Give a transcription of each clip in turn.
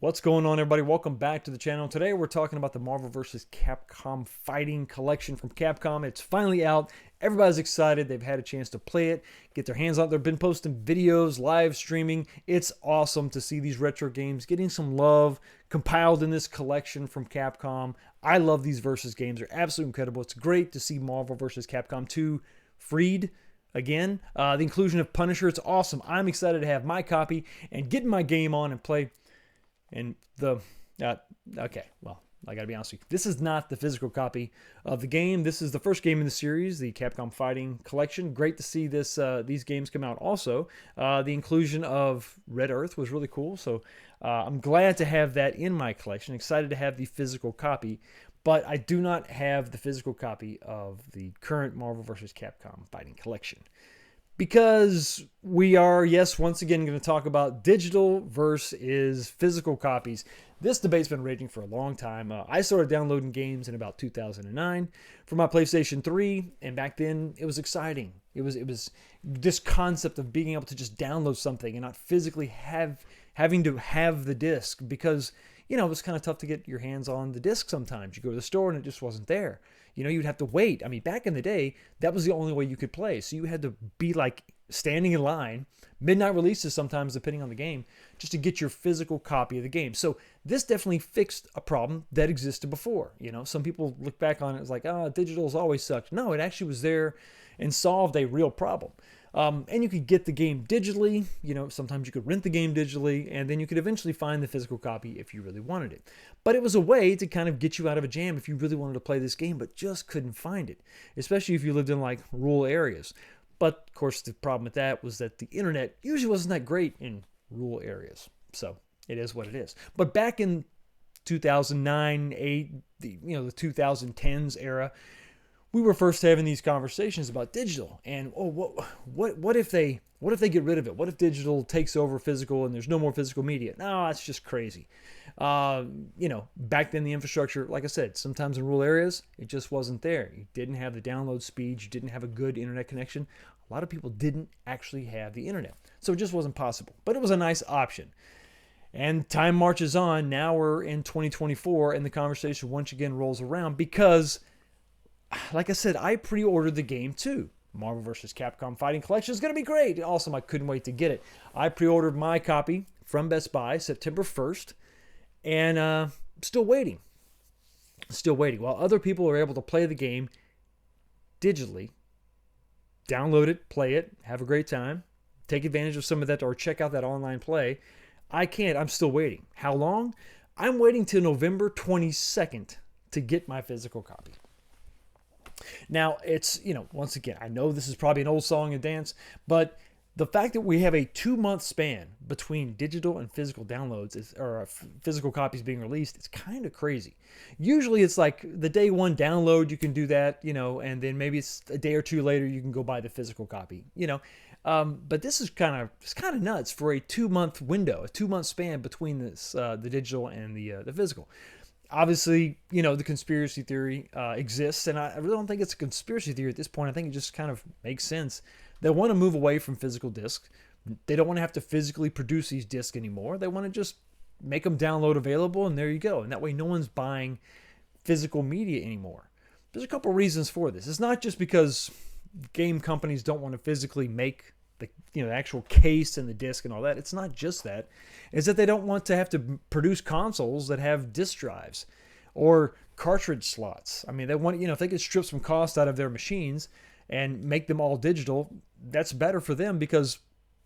What's going on, everybody? Welcome back to the channel. Today we're talking about the Marvel vs. Capcom Fighting Collection from Capcom. It's finally out. Everybody's excited. They've had a chance to play it, get their hands on it. They've been posting videos, live streaming. It's awesome to see these retro games getting some love compiled in this collection from Capcom. I love these versus games. They're absolutely incredible. It's great to see Marvel vs. Capcom 2 freed again. The inclusion of Punisher, it's awesome. I'm excited to have my copy and get my game on and play. And okay, well, I gotta be honest with you. This is not the physical copy of the game. This is the first game in the series, the Capcom Fighting Collection. Great to see this these games come out also. The inclusion of Red Earth was really cool. So I'm glad to have that in my collection. Excited to have the physical copy. But I do not have the physical copy of the current Marvel vs. Capcom Fighting Collection. Because we are, yes, once again going to talk about digital versus physical copies. This debate's been raging for a long time. I started downloading games in about 2009 for my PlayStation 3, and back then it was exciting. It was this concept of being able to just download something and not physically having to have the disc, because it was kind of tough to get your hands on the disc sometimes. You go to the store and it just wasn't there. You'd have to wait. I mean, back in the day, that was the only way you could play. So you had to be like standing in line, midnight releases sometimes, depending on the game, just to get your physical copy of the game. So this definitely fixed a problem that existed before. Some people look back on it as like, oh, digital's always sucked. No, it actually was there and solved a real problem. And you could get the game digitally. Sometimes you could rent the game digitally, and then you could eventually find the physical copy if you really wanted it. But it was a way to kind of get you out of a jam if you really wanted to play this game but just couldn't find it, especially if you lived in like rural areas. But of course, the problem with that was that the internet usually wasn't that great in rural areas. So it is what it is. But back in 2009, 8, the 2010s era, we were first having these conversations about digital, and what if they get rid of it? What if digital takes over physical and there's no more physical media? No, that's just crazy. Back then the infrastructure, like I said, sometimes in rural areas it just wasn't there. You didn't have the download speeds. You didn't have a good internet connection. A lot of people didn't actually have the internet, so it just wasn't possible. But it was a nice option. And time marches on. Now we're in 2024, and the conversation once again rolls around because, like I said, I pre-ordered the game too. Marvel vs. Capcom Fighting Collection is going to be great. Awesome. I couldn't wait to get it. I pre-ordered my copy from Best Buy September 1st, and still waiting. Still waiting. While other people are able to play the game digitally, download it, play it, have a great time, take advantage of some of that, or check out that online play, I can't. I'm still waiting. How long? I'm waiting till November 22nd to get my physical copy. Now, it's, once again, I know this is probably an old song and dance, but the fact that we have a 2-month span between digital and physical downloads or physical copies being released, it's kind of crazy. Usually it's like the day one download, you can do that, and then maybe it's a day or two later you can go buy the physical copy, but this is kind of nuts for a 2-month window, a 2-month span between this the digital and the physical. Obviously, the conspiracy theory exists, and I really don't think it's a conspiracy theory at this point. I think it just kind of makes sense. They want to move away from physical discs. They don't want to have to physically produce these discs anymore. They want to just make them download available, and there you go. And that way no one's buying physical media anymore. There's a couple reasons for this. It's not just because game companies don't want to physically make the actual case and the disc and all that. It's not just that. It's that they don't want to have to produce consoles that have disc drives or cartridge slots. I mean, they want, if they could strip some cost out of their machines and make them all digital, that's better for them because,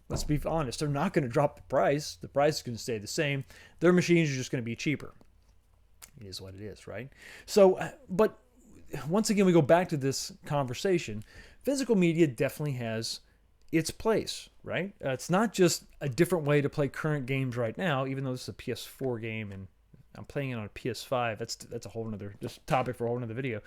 let's be honest, they're not going to drop the price. The price is going to stay the same. Their machines are just going to be cheaper. It is what it is, right? So, but once again, we go back to this conversation. Physical media definitely has its place, right? It's not just a different way to play current games right now, even though this is a PS4 game and I'm playing it on a PS5. That's a whole nother just topic for a whole nother video.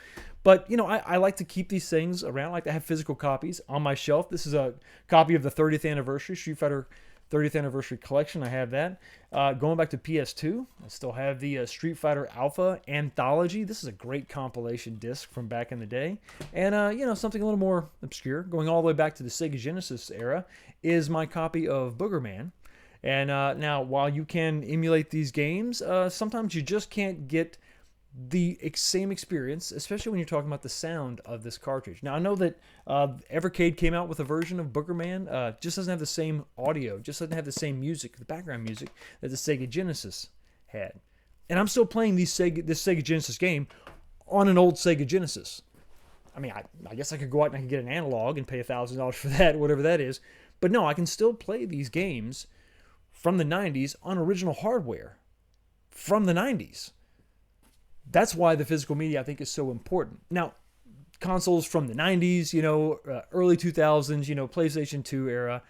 But, I like to keep these things around. I like to have physical copies on my shelf. This is a copy of the 30th anniversary Street Fighter 30th Anniversary Collection. I have that. Going back to PS2, I still have the Street Fighter Alpha Anthology. This is a great compilation disc from back in the day. And, something a little more obscure, going all the way back to the Sega Genesis era, is my copy of Boogerman. And now, while you can emulate these games, sometimes you just can't get the same experience, especially when you're talking about the sound of this cartridge. Now, I know that Evercade came out with a version of Boogerman. Just doesn't have the same audio, just doesn't have the same music, the background music, that the Sega Genesis had. And I'm still playing this Sega Genesis game on an old Sega Genesis. I mean, I guess I could go out and I could get an analog and pay $1,000 for that, whatever that is. But no, I can still play these games from the 90s on original hardware from the 90s. That's why the physical media, I think, is so important. Now, consoles from the 90s, early 2000s, PlayStation 2 era,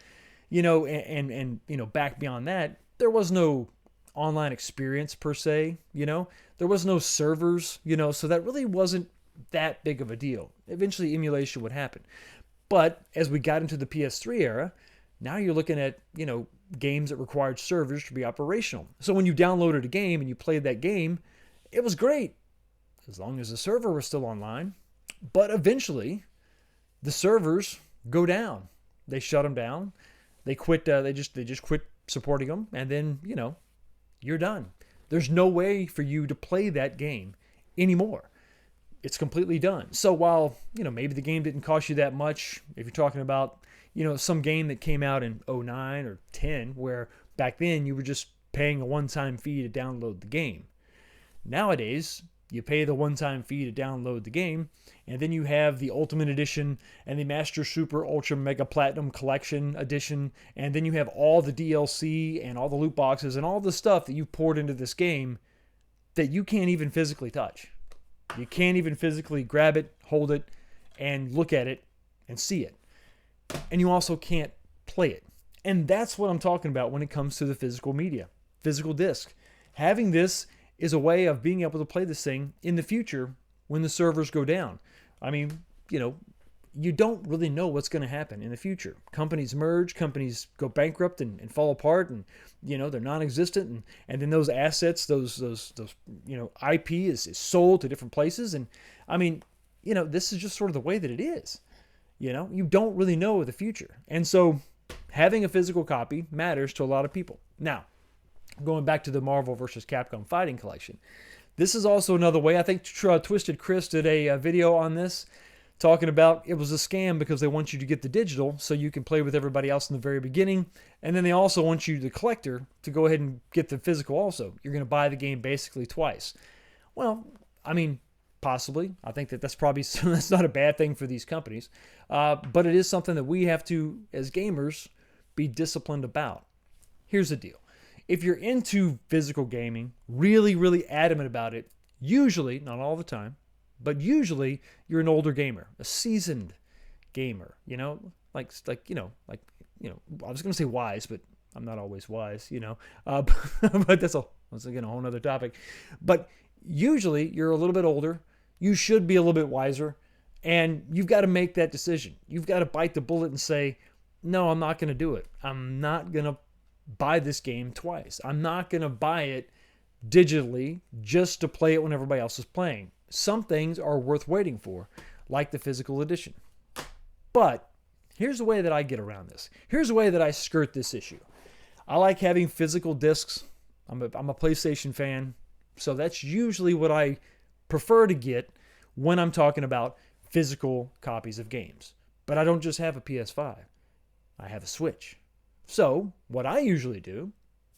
and back beyond that, there was no online experience per se, There was no servers, so that really wasn't that big of a deal. Eventually, emulation would happen. But as we got into the PS3 era, now you're looking at, games that required servers to be operational. So when you downloaded a game and you played that game, it was great as long as the server was still online. But eventually, the servers go down. They shut them down. They quit. They just quit supporting them, and then you're done. There's no way for you to play that game anymore. It's completely done. So while maybe the game didn't cost you that much, if you're talking about some game that came out in 09 or 10, where back then you were just paying a one-time fee to download the game. Nowadays, you pay the one-time fee to download the game, and then you have the Ultimate Edition and the Master Super Ultra Mega Platinum Collection Edition, and then you have all the DLC and all the loot boxes and all the stuff that you poured into this game that you can't even physically touch. You can't even physically grab it, hold it, and look at it and see it. And you also can't play it. And that's what I'm talking about when it comes to the physical media, physical disc. Having this is a way of being able to play this thing in the future when the servers go down. I mean, you don't really know what's going to happen in the future. Companies merge, companies go bankrupt and fall apart, and they're non-existent, and then those assets, those IP is sold to different places, and I mean, this is just sort of the way that it is. You don't really know the future, and so having a physical copy matters to a lot of people. Now, going back to the Marvel vs. Capcom Fighting Collection, this is also another way. I think Twisted Chris did a video on this, talking about it was a scam because they want you to get the digital so you can play with everybody else in the very beginning, and then they also want you, the collector, to go ahead and get the physical also. You're going to buy the game basically twice. Well, I mean, possibly. I think that's probably that's not a bad thing for these companies, but it is something that we have to, as gamers, be disciplined about. Here's the deal. If you're into physical gaming, really, really adamant about it, usually, not all the time, but usually you're an older gamer, a seasoned gamer, I was going to say wise, but I'm not always wise, but that's again a whole nother topic. But usually you're a little bit older, you should be a little bit wiser, and you've got to make that decision. You've got to bite the bullet and say, no, I'm not going to do it. I'm not going to buy this game twice. I'm not going to buy it digitally just to play it when everybody else is playing. Some things are worth waiting for, like the physical edition. But here's the way that I get around this. Here's the way that I skirt this issue. I like having physical discs. I'm a PlayStation fan, so that's usually what I prefer to get when I'm talking about physical copies of games. But I don't just have a PS5. I have a Switch. So what I usually do,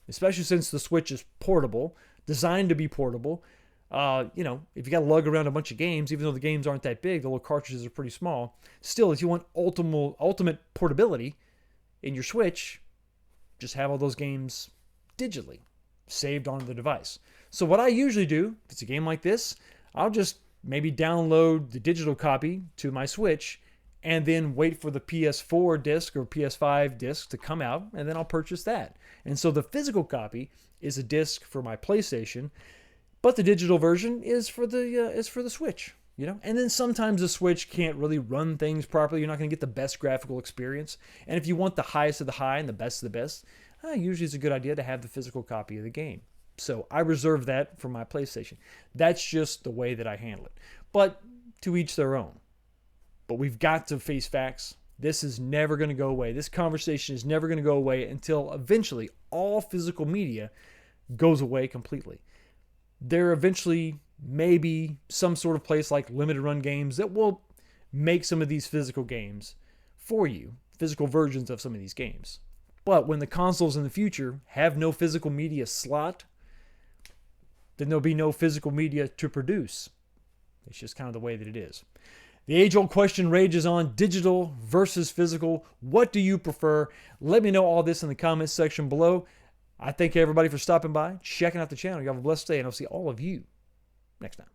especially since the Switch is portable, designed to be portable, if you got to lug around a bunch of games, even though the games aren't that big, the little cartridges are pretty small, still, if you want ultimate portability in your Switch, just have all those games digitally saved on the device. So what I usually do, if it's a game like this, I'll just maybe download the digital copy to my Switch and then wait for the PS4 disc or PS5 disc to come out, and then I'll purchase that. And so the physical copy is a disc for my PlayStation, but the digital version is for the Switch. And then sometimes the Switch can't really run things properly. You're not going to get the best graphical experience. And if you want the highest of the high and the best of the best, usually it's a good idea to have the physical copy of the game. So I reserve that for my PlayStation. That's just the way that I handle it. But to each their own. But we've got to face facts. This is never going to go away. This conversation is never going to go away until eventually all physical media goes away completely. There eventually may be some sort of place like limited run games that will make some of these physical games for you, physical versions of some of these games. But when the consoles in the future have no physical media slot, then there'll be no physical media to produce. It's just kind of the way that it is. The age-old question rages on: digital versus physical. What do you prefer? Let me know all this in the comments section below. I thank everybody for stopping by, checking out the channel. You have a blessed day, and I'll see all of you next time.